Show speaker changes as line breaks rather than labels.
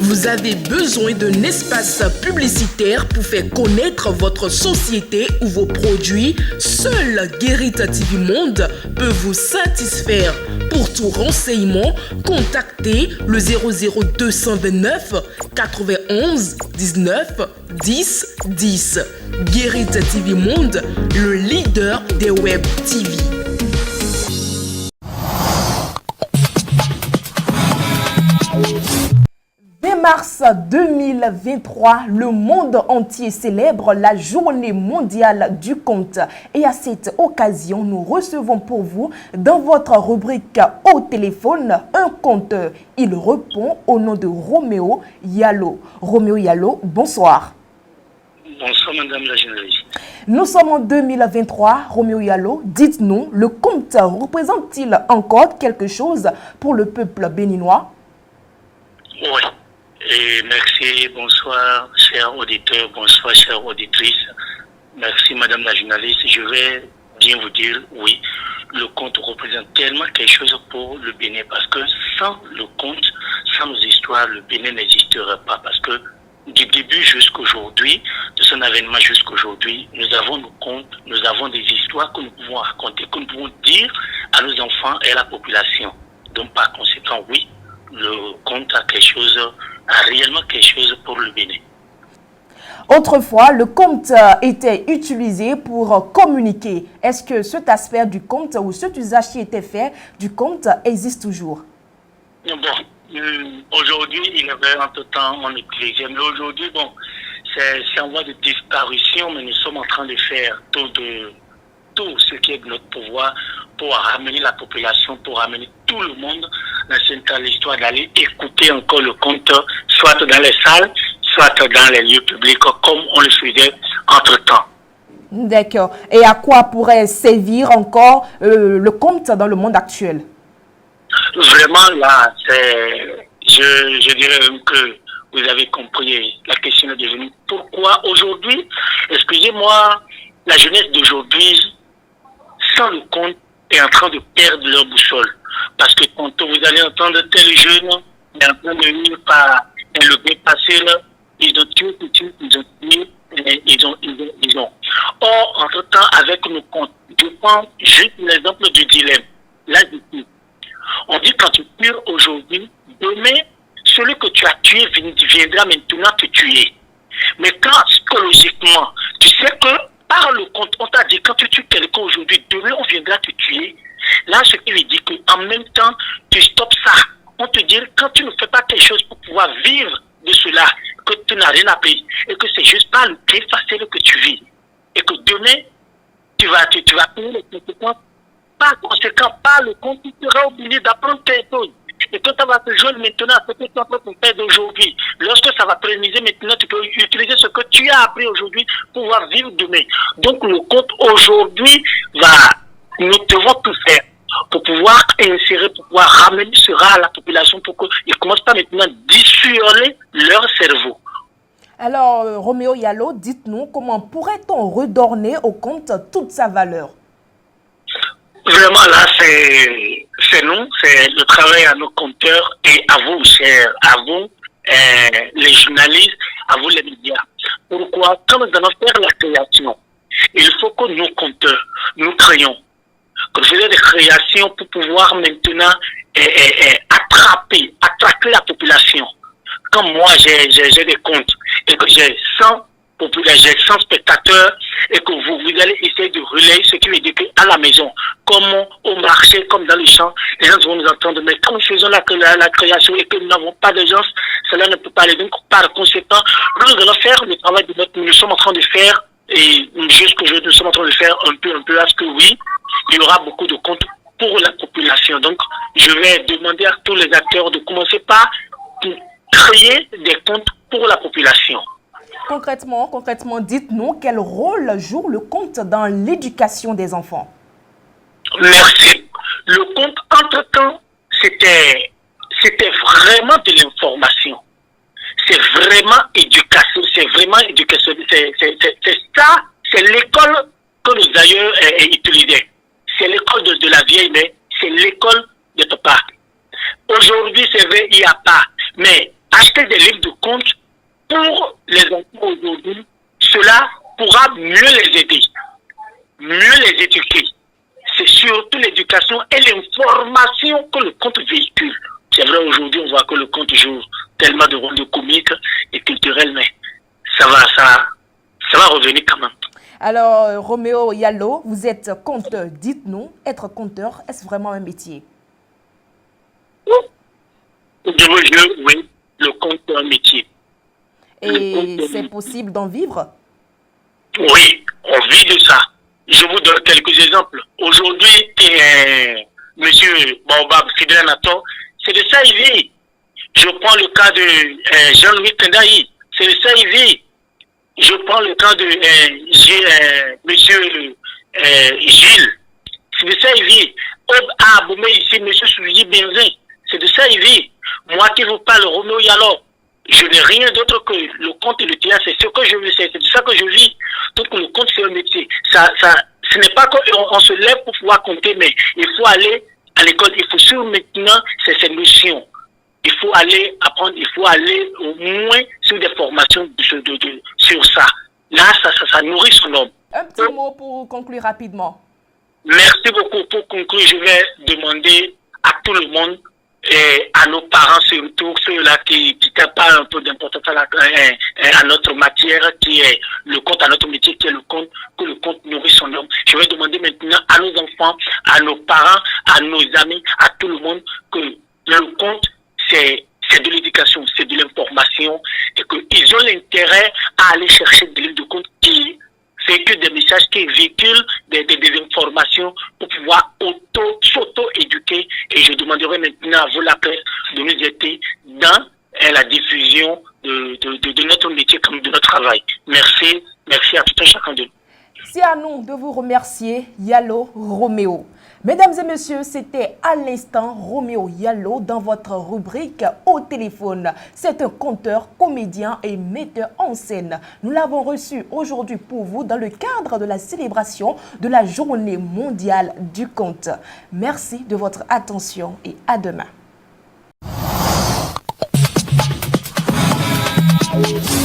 Vous avez besoin d'un espace publicitaire pour faire connaître votre société ou vos produits? Seul Guérit TV Monde peut vous satisfaire. Pour tout renseignement, contactez le 00229 91 19 10 10. Guérit TV Monde, le leader des web TV. Mars 2023, le monde entier célèbre la journée mondiale du conte. Et à cette occasion, nous recevons pour vous, dans votre rubrique au téléphone, un conteur. Il répond au nom de Roméo Yallo. Roméo Yallo, bonsoir.
Bonsoir, madame la journaliste.
Nous sommes en 2023. Roméo Yallo, dites-nous, le conte représente-t-il encore quelque chose pour le peuple béninois?
Oui. Et merci, bonsoir, chers auditeurs, bonsoir, chères auditrices. Merci, madame la journaliste. Je vais bien vous dire, oui, le conte représente tellement quelque chose pour le Bénin, parce que sans le conte, sans nos histoires, le Bénin n'existerait pas. Parce que du début jusqu'aujourd'hui, de son avènement jusqu'aujourd'hui, nous avons nos contes, nous avons des histoires que nous pouvons raconter, que nous pouvons dire à nos enfants et à la population. Donc, par conséquent, oui, le conte a réellement quelque chose pour le Bénin.
Autrefois, le conte était utilisé pour communiquer. Est-ce que cet aspect du conte ou cet usage qui était fait du conte existe toujours?
Bon, aujourd'hui, il y avait entre-temps, on utilisait, mais aujourd'hui, bon, c'est en voie de disparition, mais nous sommes en train de faire tout ce qui est de notre pouvoir pour ramener la population, pour ramener tout le monde dans l'histoire d'aller écouter encore le conte, soit dans les salles, soit dans les lieux publics, comme on le faisait entre-temps.
D'accord. Et à quoi pourrait servir encore le conte dans le monde actuel?
Vraiment, là, je dirais même que vous avez compris la question est devenue. Pourquoi aujourd'hui, excusez-moi, la jeunesse d'aujourd'hui, sans le conte, est en train de perdre leur boussole. Parce que quand vous allez entendre tel jeune, il est en train de venir par le dépassé, là, ils ont tué, ils ont. Or, entre-temps, avec nos comptes, je prends juste l'exemple du dilemme. Là, on dit quand tu tues aujourd'hui, demain, celui que tu as tué viendra maintenant te tuer. Mais quand psychologiquement, tu sais que par le compte, on t'a dit quand tu tues quelqu'un aujourd'hui, demain on viendra te tuer. Là, ce qui veut dire qu'en même temps, tu stoppes ça. On te dit quand tu ne fais pas quelque chose pour pouvoir vivre de cela, que tu n'as rien appris, et que c'est juste pas le plus facile que tu vis, et que demain, tu vas payer les conséquences. Par conséquent, par le compte, tu seras obligé d'apprendre quelque chose. Et quand ça va te jouer maintenant, ce que tu as fait faire d'aujourd'hui, lorsque ça va prémiser maintenant, tu peux utiliser ce que tu as appris aujourd'hui pour pouvoir vivre demain. Donc le compte aujourd'hui nous devons tout faire pour pouvoir insérer, pour pouvoir ramener cela à la population pour qu'ils ne commencent pas maintenant à dissuader leur cerveau.
Alors, Roméo Yallo, dites-nous, comment pourrait-on redonner au conte toute sa valeur?
Vraiment, là, c'est nous, c'est le travail à nos compteurs et à vous, chers, à vous, les journalistes, à vous, les médias. Pourquoi? Quand nous allons faire la création, il faut que nos compteurs, nous créons, que nous faisions des créations pour pouvoir maintenant attraper la population. Comme moi, j'ai des comptes et que j'ai 100 spectateurs et que vous allez essayer de relayer ce qui veut dire qu'à la maison, comme au marché, comme dans les champs, les gens vont nous entendre. Mais quand nous faisons la création et que nous n'avons pas de gens, cela ne peut pas aller. Donc, par conséquent, nous allons faire le travail de notre, nous sommes en train de faire, et jusqu'aujourd'hui, nous sommes en train de faire un peu, parce que oui, il y aura beaucoup de comptes pour la population. Donc, je vais demander à tous les acteurs de commencer par créer des comptes pour la population.
Concrètement, dites-nous quel rôle joue le conte dans l'éducation des enfants?
Merci. Le conte, entre-temps, c'était vraiment de l'information. C'est vraiment éducation. C'est vraiment éducation. C'est ça, c'est l'école que nous ailleurs utilisaient. C'est l'école de la vieille, mais c'est l'école de papa. Aujourd'hui, c'est vrai, il n'y a pas. Mais acheter des livres de compte pour les enfants aujourd'hui. Cela pourra mieux les aider, mieux les éduquer. C'est surtout l'éducation et l'information que le conte véhicule. C'est vrai, aujourd'hui, on voit que le conte joue tellement de rôles de comique et culturel, mais ça va revenir quand même.
Alors, Roméo Yallo, vous êtes conteur. Dites-nous, être conteur, est-ce vraiment un métier?
Oui, le conte est un métier.
Et c'est possible d'en vivre?
Oui, on vit de ça. Je vous donne quelques exemples. Aujourd'hui, monsieur Baobab Fidel Nato, c'est de ça il vit. Je prends le cas de Jean-Louis Tendaï, c'est de ça il vit. Je prends le cas de monsieur Gilles, c'est de ça il vit. Boumé ici, monsieur Soulier Benzin, c'est de ça il vit. Moi qui vous parle, Roméo Yallo, je n'ai rien d'autre que le conte et le théâtre, c'est ce que je veux, c'est de ça que je vis. Donc le conte c'est un métier. Ce n'est pas qu'on se lève pour pouvoir compter, mais il faut aller à l'école, il faut suivre maintenant ces notions. Il faut aller apprendre, il faut aller au moins sur des formations sur ça. Là, ça nourrit son homme.
Un petit mot pour conclure rapidement.
Merci beaucoup. Pour conclure, je vais demander à tout le monde, et à nos parents surtout, ceux-là qui pas un peu d'importance à notre matière, qui est le conte, à notre métier, qui est le conte, que le conte nourrit son homme. Je vais demander maintenant à nos enfants, à nos parents, à nos amis, à tout le monde, que le conte, c'est de l'éducation, c'est de l'information, et qu'ils ont l'intérêt à aller chercher des livres de conte qui véhiculent des messages, qui véhiculent des informations pour pouvoir s'auto-éduquer. Et je demanderai maintenant à vous la presse de nous aider dans la diffusion de notre métier comme de notre travail. Merci à tout un chacun de nous.
C'est à nous de vous remercier, Yallo Roméo. Mesdames et messieurs, c'était à l'instant Roméo Yallo dans votre rubrique Au téléphone. C'est un conteur, comédien et metteur en scène. Nous l'avons reçu aujourd'hui pour vous dans le cadre de la célébration de la Journée mondiale du conte. Merci de votre attention et à demain.